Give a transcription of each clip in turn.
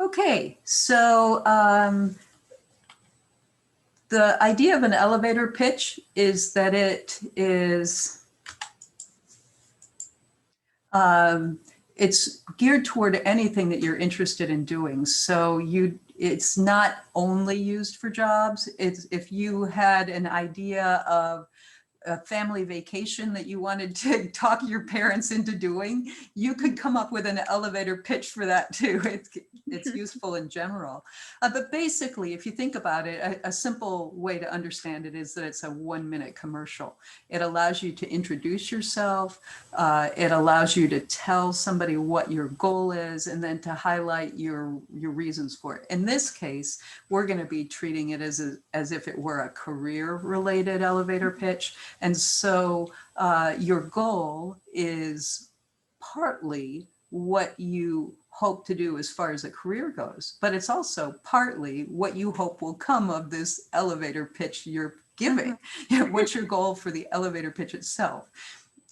Okay, so the idea of an elevator pitch is that it is it's geared toward anything that you're interested in doing. So it's not only used for jobs. It's if you had an idea of a family vacation that you wanted to talk your parents into doing, you could come up with an elevator pitch for that too. It's useful in general. But basically, if you think about it, a simple way to understand it is that it's a 1-minute commercial. It allows you to introduce yourself. It allows you to tell somebody what your goal is and then to highlight your reasons for it. In this case, we're going to be treating it as if it were a career-related elevator pitch. And so your goal is partly what you hope to do as far as a career goes, but it's also partly what you hope will come of this elevator pitch you're giving. What's your goal for the elevator pitch itself?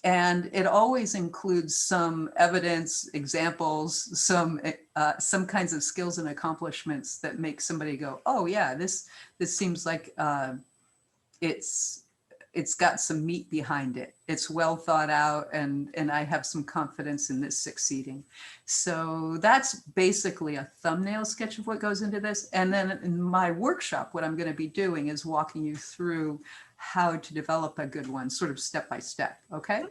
And it always includes some evidence, examples, some kinds of skills and accomplishments that make somebody go, oh yeah, this seems like it's got some meat behind it. It's well thought out, and I have some confidence in this succeeding. So that's basically a thumbnail sketch of what goes into this. And then in my workshop, what I'm going to be doing is walking you through how to develop a good one, sort of step by step. Okay?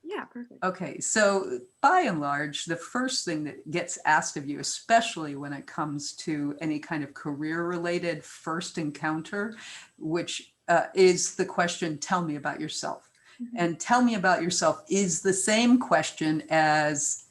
Yeah, perfect. Okay, so by and large, the first thing that gets asked of you, especially when it comes to any kind of career-related first encounter, which is the question, tell me about yourself. Mm-hmm. And tell me about yourself is the same question as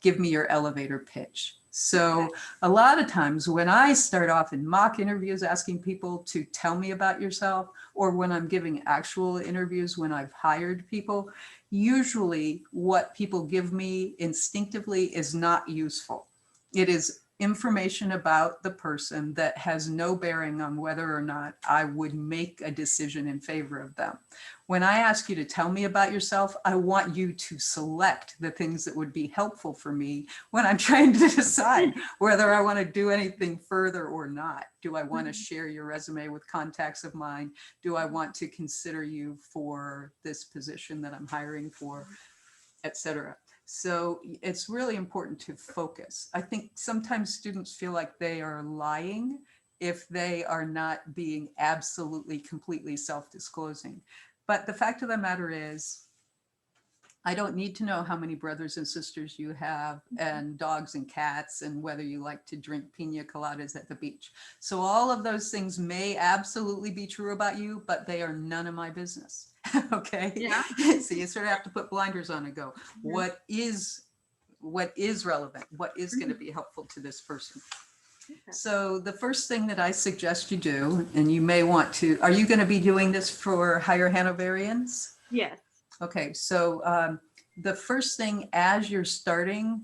give me your elevator pitch. So okay. A lot of times when I start off in mock interviews asking people to tell me about yourself, or when I'm giving actual interviews when I've hired people, usually what people give me instinctively is not useful. It is information about the person that has no bearing on whether or not I would make a decision in favor of them. When I ask you to tell me about yourself, I want you to select the things that would be helpful for me when I'm trying to decide whether I want to do anything further or not. Do I want to share your resume with contacts of mine? Do I want to consider you for this position that I'm hiring for, et cetera? So it's really important to focus. I think sometimes students feel like they are lying if they are not being absolutely, completely self-disclosing. But the fact of the matter is, I don't need to know how many brothers and sisters you have and dogs and cats and whether you like to drink pina coladas at the beach. So all of those things may absolutely be true about you, but they are none of my business. Okay. Yeah. So you sort of have to put blinders on and go, what is relevant? What is going to be helpful to this person? Okay. So the first thing that I suggest you do, and you may want to, are you going to be doing this for HireHanoverians? Yes. Okay, so the first thing as you're starting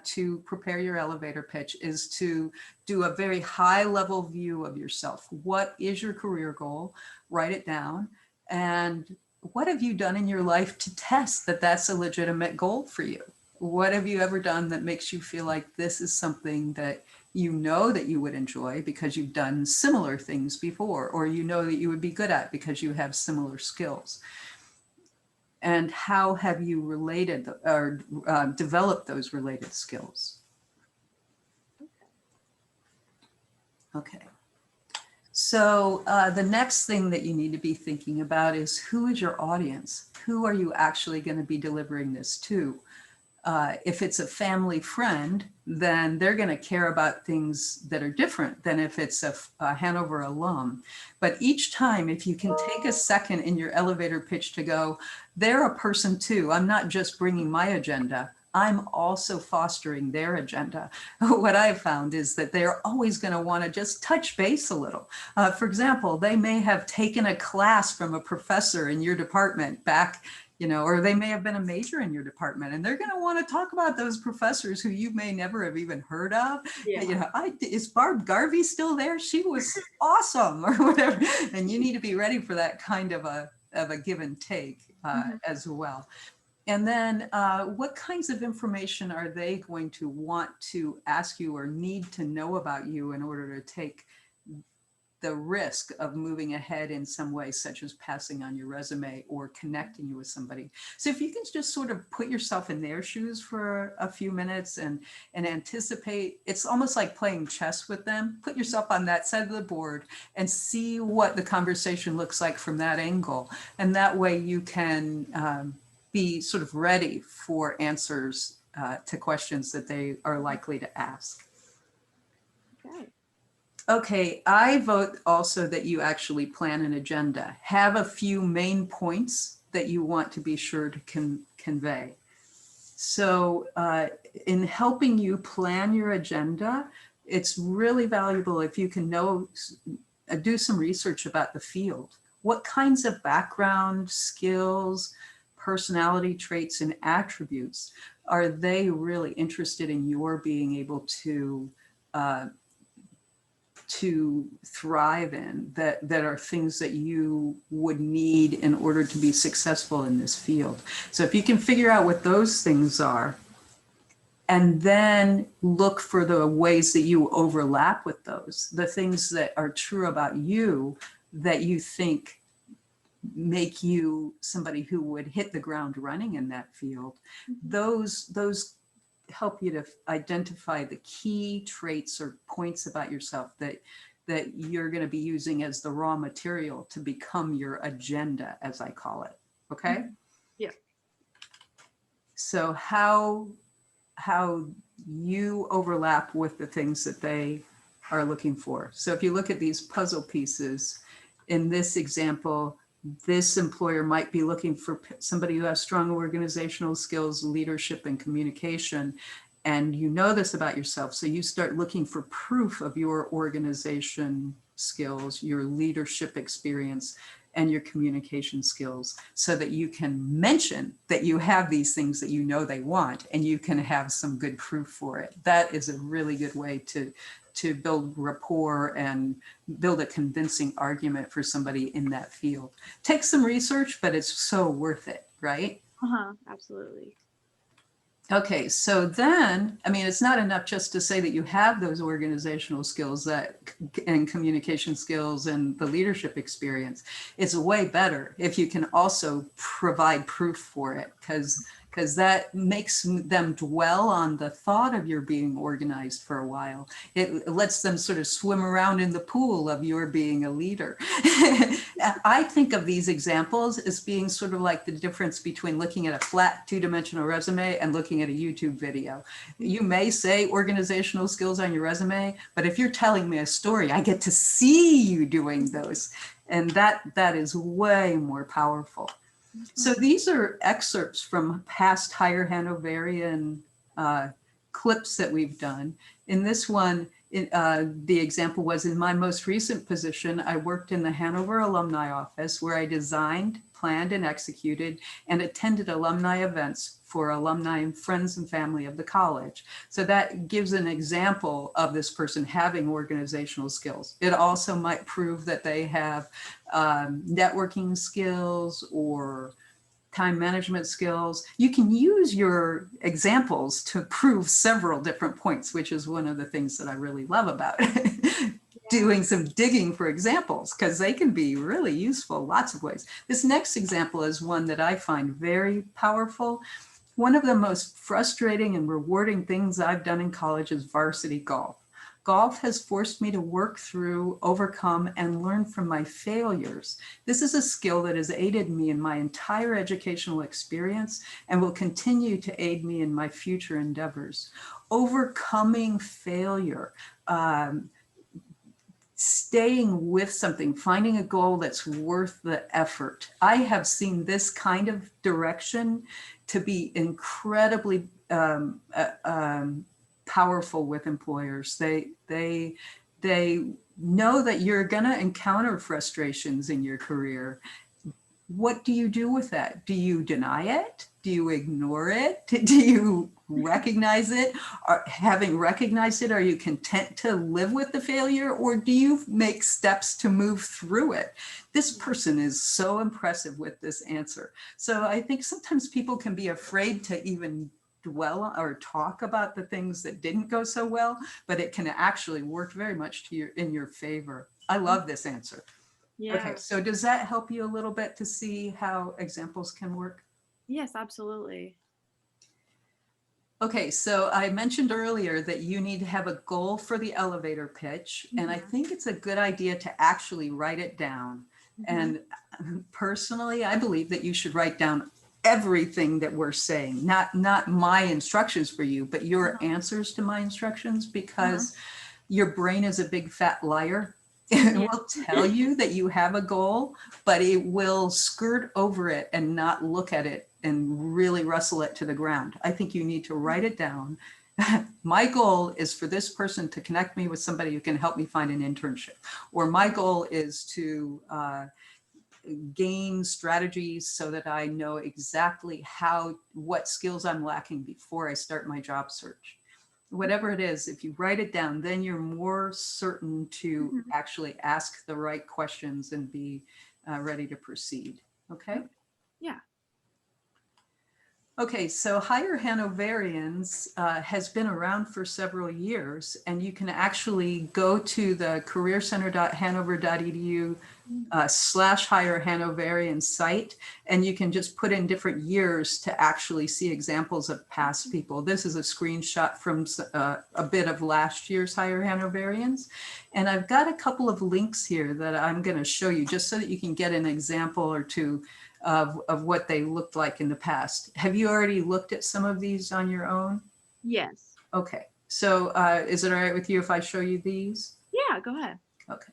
to prepare your elevator pitch is to do a very high level view of yourself. What is your career goal? Write it down. And what have you done in your life to test that that's a legitimate goal for you? What have you ever done that makes you feel like this is something that you know that you would enjoy because you've done similar things before, or you know that you would be good at because you have similar skills? And how have you related or developed those related skills? Okay. So the next thing that you need to be thinking about is who is your audience? Who are you actually going to be delivering this to? If it's a family friend, then they're going to care about things that are different than if it's a Hanover alum. But each time, if you can take a second in your elevator pitch to go, they're a person too. I'm not just bringing my agenda. I'm also fostering their agenda. What I've found is that they're always going to want to just touch base a little. For example, they may have taken a class from a professor in your department back, or they may have been a major in your department, and they're going to want to talk about those professors who you may never have even heard of. Yeah. Is Barb Garvey still there? She was awesome, or whatever. And you need to be ready for that kind of a give and take as well. And then what kinds of information are they going to want to ask you or need to know about you in order to take the risk of moving ahead in some way, such as passing on your resume or connecting you with somebody? So if you can just sort of put yourself in their shoes for a few minutes and anticipate, it's almost like playing chess with them. Put yourself on that side of the board and see what the conversation looks like from that angle. And that way you can be sort of ready for answers to questions that they are likely to ask. Okay. Okay, I vote also that you actually plan an agenda. Have a few main points that you want to be sure to convey. So in helping you plan your agenda, it's really valuable if you can do some research about the field. What kinds of background, skills, personality traits, and attributes are they really interested in your being able to thrive in, that are things that you would need in order to be successful in this field. So if you can figure out what those things are, and then look for the ways that you overlap with those, the things that are true about you that you think make you somebody who would hit the ground running in that field, those help you to identify the key traits or points about yourself that you're going to be using as the raw material to become your agenda, as I call it. Okay? Yeah. So how you overlap with the things that they are looking for. So if you look at these puzzle pieces, in this example, this employer might be looking for somebody who has strong organizational skills, leadership, and communication. And you know this about yourself. So you start looking for proof of your organization skills, your leadership experience, and your communication skills, so that you can mention that you have these things that you know they want, and you can have some good proof for it. That is a really good way to build rapport and build a convincing argument for somebody in that field. Take some research, but it's so worth it, right? Absolutely. Okay, so then, I mean, it's not enough just to say that you have those organizational skills and communication skills and the leadership experience. It's way better if you can also provide proof for it, because that makes them dwell on the thought of your being organized for a while. It lets them sort of swim around in the pool of your being a leader. I think of these examples as being sort of like the difference between looking at a flat two-dimensional resume and looking at a YouTube video. You may say organizational skills on your resume, but if you're telling me a story, I get to see you doing those. And that is way more powerful. So these are excerpts from past HireHanoverian clips that we've done. In this one, the example was, in my most recent position, I worked in the Hanover Alumni Office, where I designed, planned, and executed and attended alumni events for alumni and friends and family of the college. So that gives an example of this person having organizational skills. It also might prove that they have networking skills or time management skills. You can use your examples to prove several different points, which is one of the things that I really love about doing some digging for examples, because they can be really useful lots of ways. This next example is one that I find very powerful. One of the most frustrating and rewarding things I've done in college is varsity golf. Golf has forced me to work through, overcome, and learn from my failures. This is a skill that has aided me in my entire educational experience and will continue to aid me in my future endeavors. Overcoming failure, staying with something, finding a goal that's worth the effort. I have seen this kind of direction to be incredibly powerful with employers. They know that you're going to encounter frustrations in your career, what do you do with that? Do you deny it? Do you ignore it? Do you recognize it? Having recognized it, are you content to live with the failure, or do you make steps to move through it? This person is so impressive with this answer. So I think sometimes people can be afraid to even dwell or talk about the things that didn't go so well, but it can actually work very much in your favor. I love this answer. Yeah. Okay, so does that help you a little bit to see how examples can work? Yes, absolutely. Okay, so I mentioned earlier that you need to have a goal for the elevator pitch, and I think it's a good idea to actually write it down. And personally, I believe that you should write down everything that we're saying, not my instructions for you, but your answers to my instructions, because your brain is a big fat liar. It will tell you that you have a goal, but it will skirt over it and not look at it and really wrestle it to the ground. I think you need to write it down. My goal is for this person to connect me with somebody who can help me find an internship, or my goal is to gain strategies so that I know exactly what skills I'm lacking before I start my job search. Whatever it is, if you write it down, then you're more certain to actually ask the right questions and be ready to proceed. Okay? Yeah. Okay, so Hire Hanoverians has been around for several years, and you can actually go to the careercenter.hanover.edu /Hire Hanoverian site, and you can just put in different years to actually see examples of past people. This is a screenshot from a bit of last year's Hire Hanoverians. And I've got a couple of links here that I'm going to show you just so that you can get an example or two of what they looked like in the past. Have you already looked at some of these on your own? Yes. Okay, so is it all right with you if I show you these? Yeah, go ahead. Okay.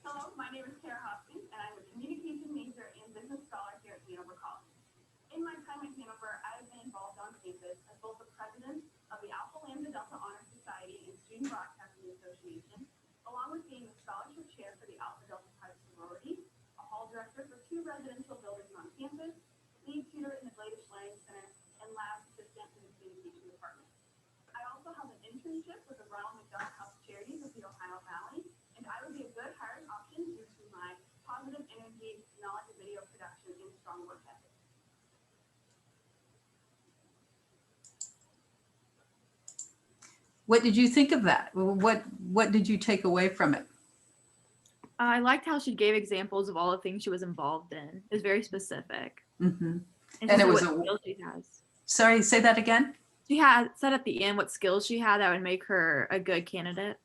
Hello, my name is HireHanoverian, and I'm a communication major and business scholar here at Hanover College. In my time at Hanover, I have been involved on campus as both the president of the Alpha Lambda Delta Honor Society and Student Broadcasting Association, along with being the scholarship chair for the Alpha Delta Pi sorority, a hall director for 2 residential buildings on campus, lead tutor in the Gladish Learning Center, and lab assistant in the communication department. I also have an internship with the Ronald McDonald House Charities of the Ohio Valley, and I would be a good hiring option due to my positive energy, knowledge of video production, and strong work ethic. What did you think of that? What did you take away from it? I liked how she gave examples of all the things she was involved in. It was very specific. And And it was what skills she has. Sorry, say that again? She had said at the end what skills she had that would make her a good candidate.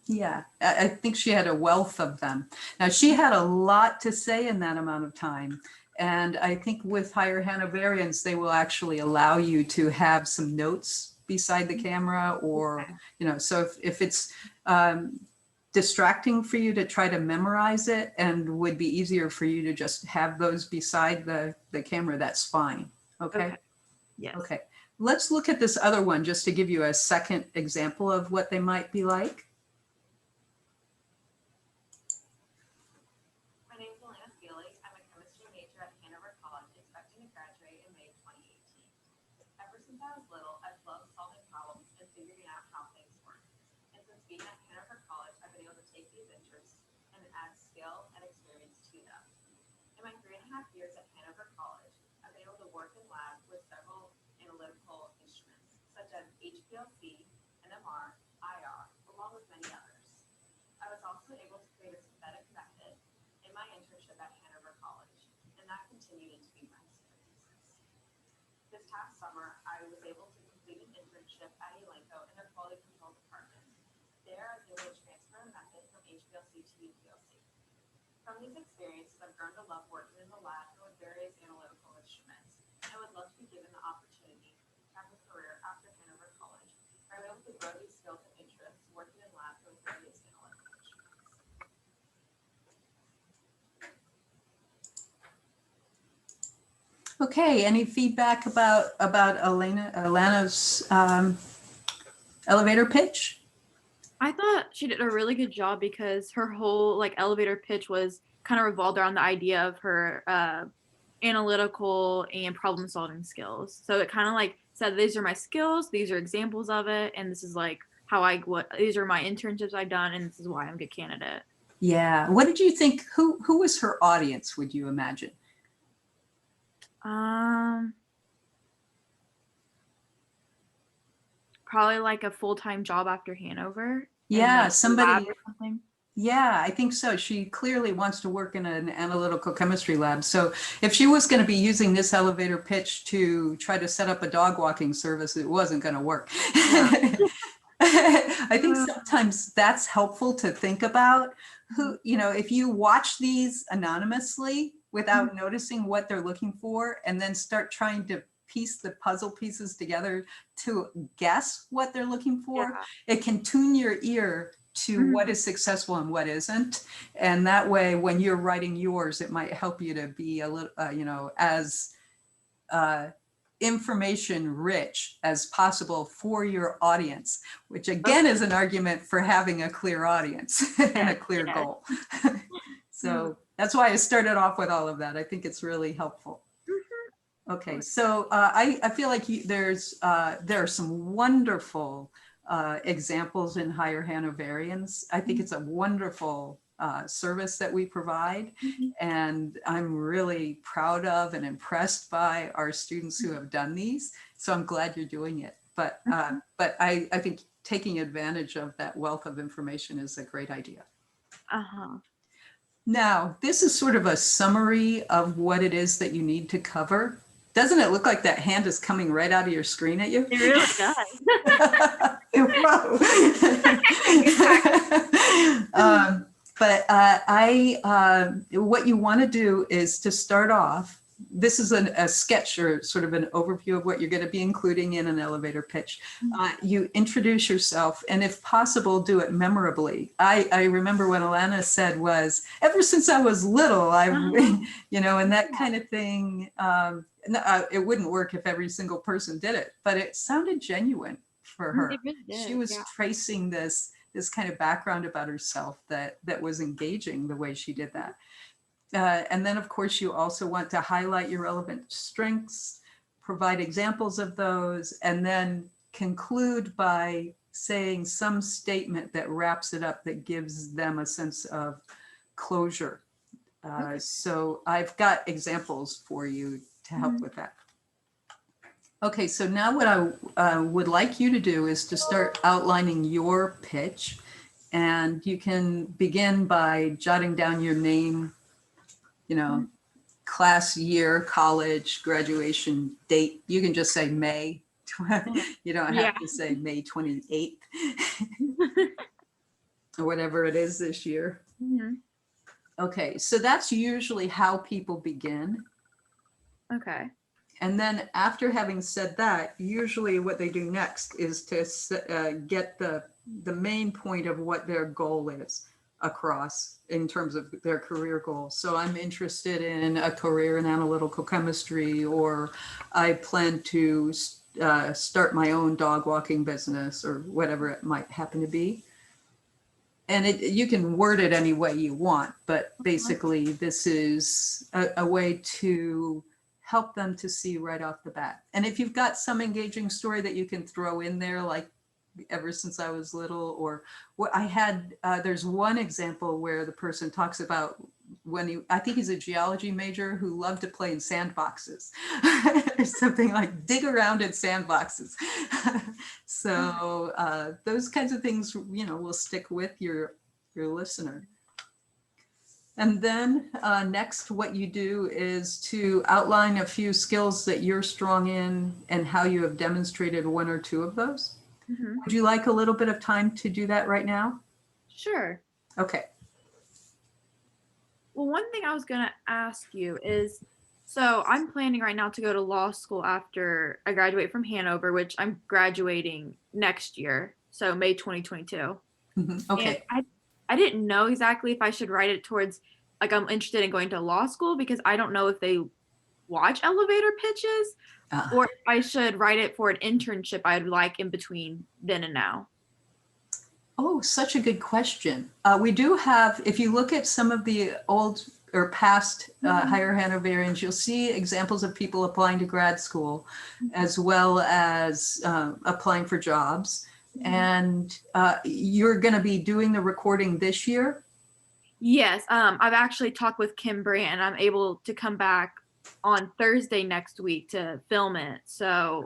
Yeah, I think she had a wealth of them. Now, she had a lot to say in that amount of time. And I think with Hire Hanoverians, they will actually allow you to have some notes beside the camera, or, so if it's distracting for you to try to memorize it and would be easier for you to just have those beside the camera, that's fine. Okay? Yes. Okay. Let's look at this other one just to give you a second example of what they might be like. My name is Elena Feely. I'm a chemistry major at Hanover College, expecting to graduate in May 2018. Ever since I was little, I've loved solving problems and figuring out how things work. And since being at Hanover College, I've been able to take these interests and add skill and experience to them. In my 3.5 years at Hanover College, I've been able to work in labs with several analytical instruments, such as HPLC, NMR, IR, along with many others. I was also able to create a synthetic method in my internship at Hanover College, and that continued into my experiences. This past summer, I was able to complete an internship at Elanco in their quality control department. There, I was able to transfer a method from HPLC to UPLC. From these experiences, I've grown to love working in the lab and with various analytical instruments. I would love to be given the opportunity to have a career after Hanover College, where I'm able to grow these skills and interests working in labs with various analytical instruments. Okay, any feedback about Elena's elevator pitch? I thought she did a really good job because her whole like elevator pitch was kind of revolved around the idea of her analytical and problem solving skills. So it kind of like said, these are my skills, these are examples of it, and this is like how these are my internships I've done, and this is why I'm a good candidate. Yeah. What did you think? Who was her audience, would you imagine? Probably like a full-time job after Hanover. Yeah, like somebody. lab or something. Yeah, I think so. She clearly wants to work in an analytical chemistry lab. So if she was going to be using this elevator pitch to try to set up a dog walking service, it wasn't going to work. Yeah. I think sometimes that's helpful to think about. If you watch these anonymously without noticing what they're looking for, and then start trying to piece the puzzle pieces together to guess what they're looking for, it can tune your ear to what is successful and what isn't. And that way, when you're writing yours, it might help you to be a little, as information rich as possible for your audience, which again is an argument for having a clear audience and a clear goal. So that's why I started off with all of that. I think it's really helpful. Okay, so I feel like there are some wonderful examples in HireHanoverians. I think it's a wonderful service that we provide, and I'm really proud of and impressed by our students who have done these. So I'm glad you're doing it. But I think taking advantage of that wealth of information is a great idea. Now, this is sort of a summary of what it is that you need to cover. Doesn't it look like that hand is coming right out of your screen at you? It really does. What you want to do is to start off. This is a sketch or sort of an overview of what you're going to be including in an elevator pitch. You introduce yourself, and if possible, do it memorably. I remember what Alana said was, ever since I was little, and that kind of thing. It wouldn't work if every single person did it, but it sounded genuine for her. It really did, she was tracing this kind of background about herself that was engaging the way she did that. And then, of course, you also want to highlight your relevant strengths, provide examples of those, and then conclude by saying some statement that wraps it up, that gives them a sense of closure. So I've got examples for you to help with that. Okay, so now what I would like you to do is to start outlining your pitch, and you can begin by jotting down your name, class year, college, graduation date. You can just say May. You don't have to say May 28th or whatever it is this year. Okay, so that's usually how people begin. Okay. And then after having said that, usually what they do next is to get the main point of what their goal is across in terms of their career goals. So I'm interested in a career in analytical chemistry, or I plan to start my own dog walking business, or whatever it might happen to be. And you can word it any way you want, but basically this is a way to help them to see right off the bat. And if you've got some engaging story that you can throw in there, like ever since I was little, or what I had, there's one example where the person talks about I think he's a geology major who loved to play in sandboxes or something, like dig around in sandboxes. So those kinds of things, will stick with your listener. And then next, what you do is to outline a few skills that you're strong in and how you have demonstrated one or two of those. Would you like a little bit of time to do that right now? Sure. Okay. Well, one thing I was going to ask you is, so I'm planning right now to go to law school after I graduate from Hanover, which I'm graduating next year, so May 2022. Okay. And I didn't know exactly if I should write it towards, like, I'm interested in going to law school, because I don't know if they watch elevator pitches, or if I should write it for an internship I'd like in between then and now. Oh, such a good question. We do have, if you look at some of the old or past Hire Hanoverians, you'll see examples of people applying to grad school as well as applying for jobs. And you're going to be doing the recording this year? Yes, I've actually talked with Kim Brandt, and I'm able to come back on Thursday next week to film it. So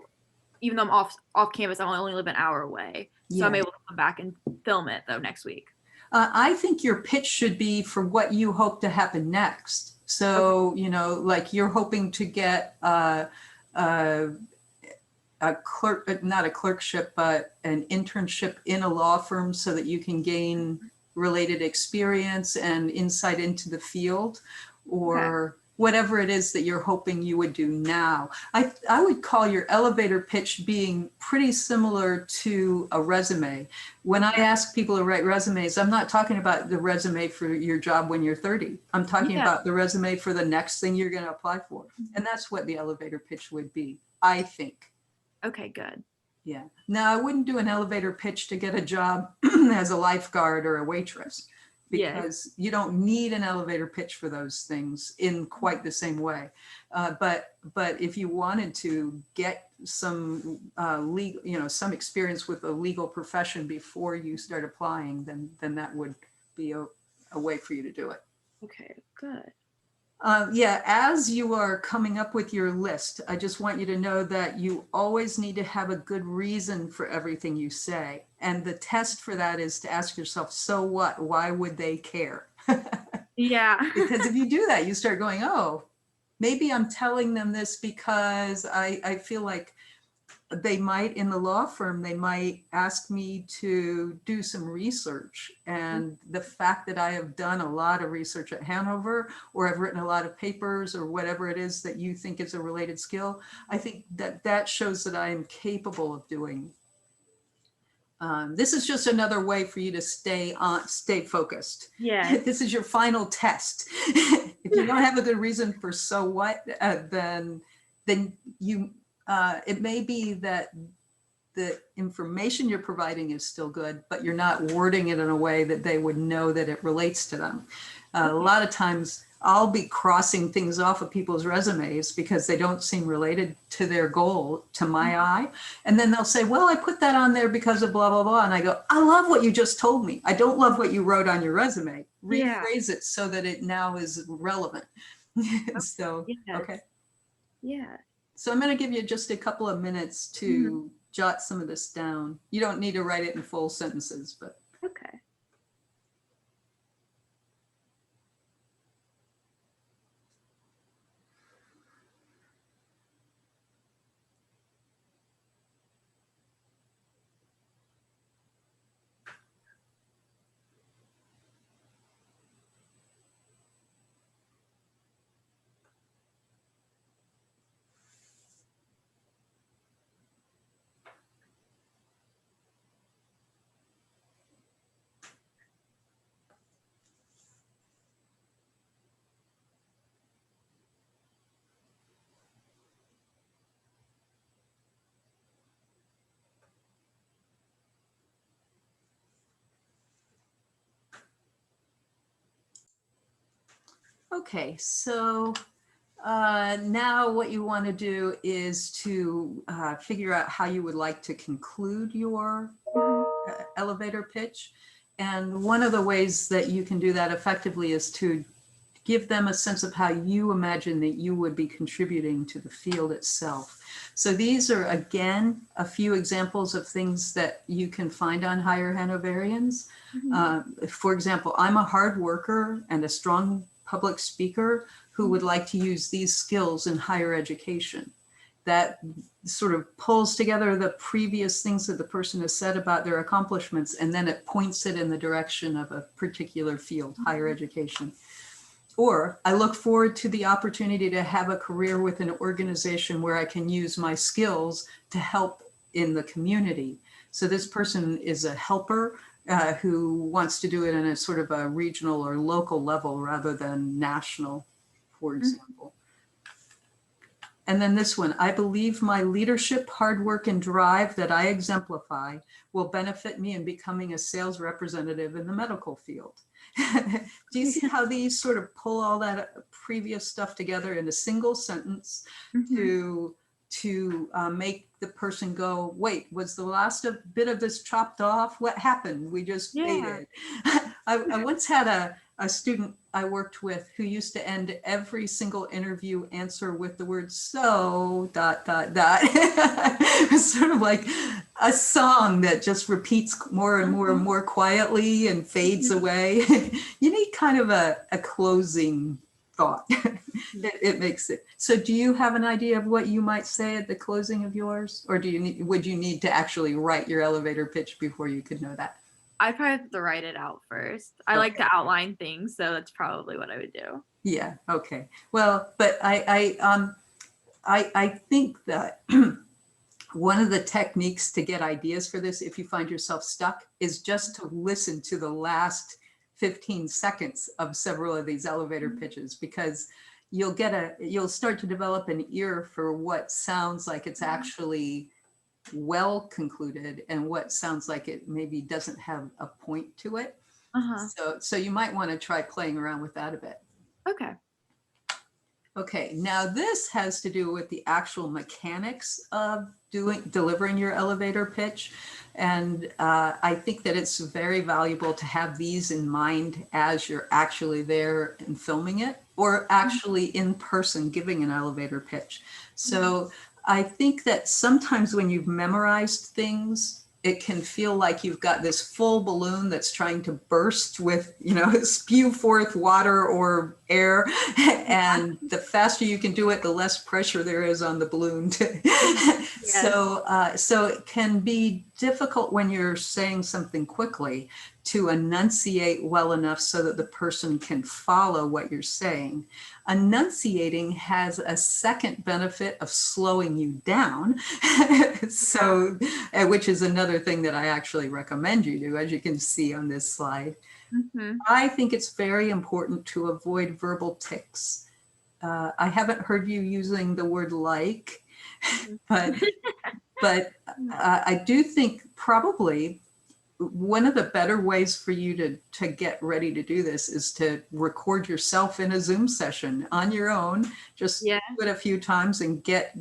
even though I'm off campus, I only live an hour away. So I'm Yeah. able to come back and film it though next week. I think your pitch should be for what you hope to happen next. So, you know, like you're hoping to get a clerk, not a clerkship, but an internship in a law firm so that you can gain related experience and insight into the field, or whatever it is that you're hoping you would do now. I would call your elevator pitch being pretty similar to a resume. When I ask people to write resumes, I'm not talking about the resume for your job when you're 30. I'm talking about the resume for the next thing you're going to apply for. And that's what the elevator pitch would be, I think. Okay, good. Yeah. Now, I wouldn't do an elevator pitch to get a job as a lifeguard or a waitress, because you don't need an elevator pitch for those things in quite the same way. But if you wanted to get some legal, you know, some experience with the legal profession before you start applying, then that would be a way for you to do it. Okay, good. Yeah, as you are coming up with your list, I just want you to know that you always need to have a good reason for everything you say. And the test for that is to ask yourself, so what? Why would they care? Yeah. Because if you do that, you start going, oh, maybe I'm telling them this because I feel like they might, in the law firm, they might ask me to do some research. And the fact that I have done a lot of research at Hanover, or I've written a lot of papers, or whatever it is that you think is a related skill, I think that shows that I am capable of doing. This is just another way for you to stay focused. Yeah. This is your final test. If you don't have a good reason for so what, then you, it may be that the information you're providing is still good, but you're not wording it in a way that they would know that it relates to them. A lot of times I'll be crossing things off of people's resumes because they don't seem related to their goal, to my eye. And then they'll say, well, I put that on there because of blah, blah, blah. And I go, I love what you just told me. I don't love what you wrote on your resume. Rephrase it so that it now is relevant. So, okay. Yeah. So I'm going to give you just a couple of minutes to jot some of this down. You don't need to write it in full sentences, but. Okay. Okay, so now what you want to do is to figure out how you would like to conclude your elevator pitch. And one of the ways that you can do that effectively is to give them a sense of how you imagine that you would be contributing to the field itself. So these are, again, a few examples of things that you can find on Hire Hanoverians. For example, I'm a hard worker and a strong public speaker who would like to use these skills in higher education. That sort of pulls together the previous things that the person has said about their accomplishments, and then it points it in the direction of a particular field, higher education. Or I look forward to the opportunity to have a career with an organization where I can use my skills to help in the community. So this person is a helper who wants to do it in a sort of a regional or local level rather than national, for example. And then this one, I believe my leadership, hard work, and drive that I exemplify will benefit me in becoming a sales representative in the medical field. Do you see how these sort of pull all that previous stuff together in a single sentence to make the person go, wait, was the last bit of this chopped off? What happened? We just ate Yeah. it. I once had a student I worked with who used to end every single interview answer with the word "so," ... It was sort of like a song that just repeats more and more and more quietly and fades away. You need kind of a closing thought. It makes it. So do you have an idea of what you might say at the closing of yours? Or would you need to actually write your elevator pitch before you could know that? I probably have to write it out first. I like to outline things, so that's probably what I would do. Yeah. Okay. Well, but I think that one of the techniques to get ideas for this, if you find yourself stuck, is just to listen to the last 15 seconds of several of these elevator pitches, because you'll start to develop an ear for what sounds like it's actually well concluded and what sounds like it maybe doesn't have a point to it. So you might want to try playing around with that a bit. Okay. Okay, now this has to do with the actual mechanics of delivering your elevator pitch. And I think that it's very valuable to have these in mind as you're actually there and filming it, or actually in person giving an elevator pitch. So I think that sometimes when you've memorized things, it can feel like you've got this full balloon that's trying to burst with, spew forth water or air. And the faster you can do it, the less pressure there is on the balloon. So it can be difficult when you're saying something quickly to enunciate well enough so that the person can follow what you're saying. Enunciating has a second benefit of slowing you down. So, which is another thing that I actually recommend you do, as you can see on this slide. I think it's very important to avoid verbal tics. I haven't heard you using the word like, but I do think probably one of the better ways for you to get ready to do this is to record yourself in a Zoom session on your own. Just do it a few times and get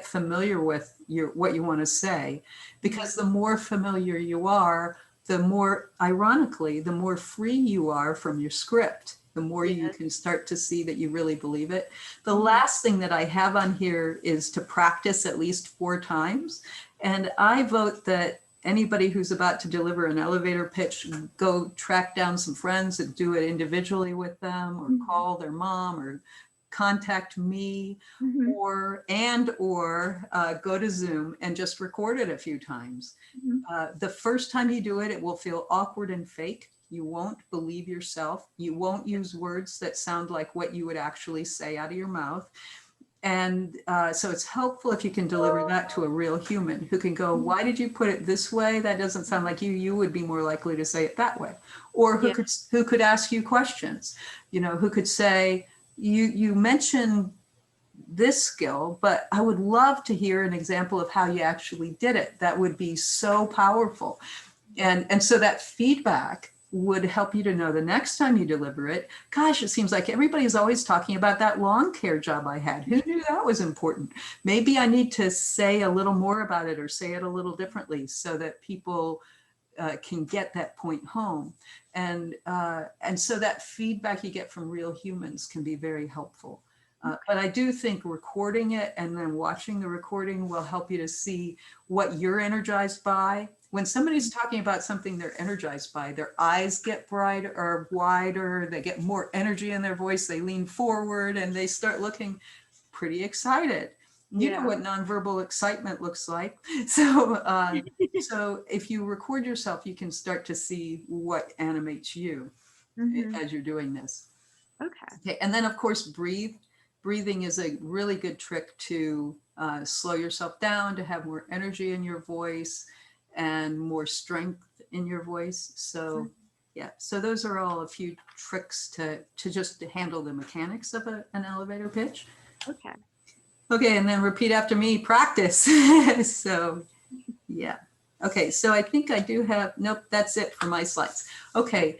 familiar with what you want to say, because the more familiar you are, the more, ironically, the more free you are from your script, the more you can start to see that you really believe it. The last thing that I have on here is to practice at least 4 times. And I vote that anybody who's about to deliver an elevator pitch, go track down some friends and do it individually with them, or call their mom, or contact me, or go to Zoom and just record it a few times. The first time you do it, it will feel awkward and fake. You won't believe yourself. You won't use words that sound like what you would actually say out of your mouth. And so it's helpful if you can deliver that to a real human who can go, why did you put it this way? That doesn't sound like you. You would be more likely to say it that way. Or who could ask you questions, who could say, you mentioned this skill, but I would love to hear an example of how you actually did it. That would be so powerful. And so that feedback would help you to know the next time you deliver it, gosh, it seems like everybody's always talking about that lawn care job I had. Who knew that was important? Maybe I need to say a little more about it, or say it a little differently, so that people can get that point home. And so that feedback you get from real humans can be very helpful. But I do think recording it and then watching the recording will help you to see what you're energized by. When somebody's talking about something they're energized by, their eyes get brighter or wider, they get more energy in their voice, they lean forward and they start looking pretty excited. You know what nonverbal excitement looks like. So, so if you record yourself, you can start to see what animates you as you're doing this. Okay. And then of course, breathing is a really good trick to slow yourself down, to have more energy in your voice and more strength in your voice. So so those are all a few tricks to just handle the mechanics of an elevator pitch. Okay. Okay, and then repeat after me, practice. So, yeah. Okay, so I think I do have, nope, that's it for my slides. Okay,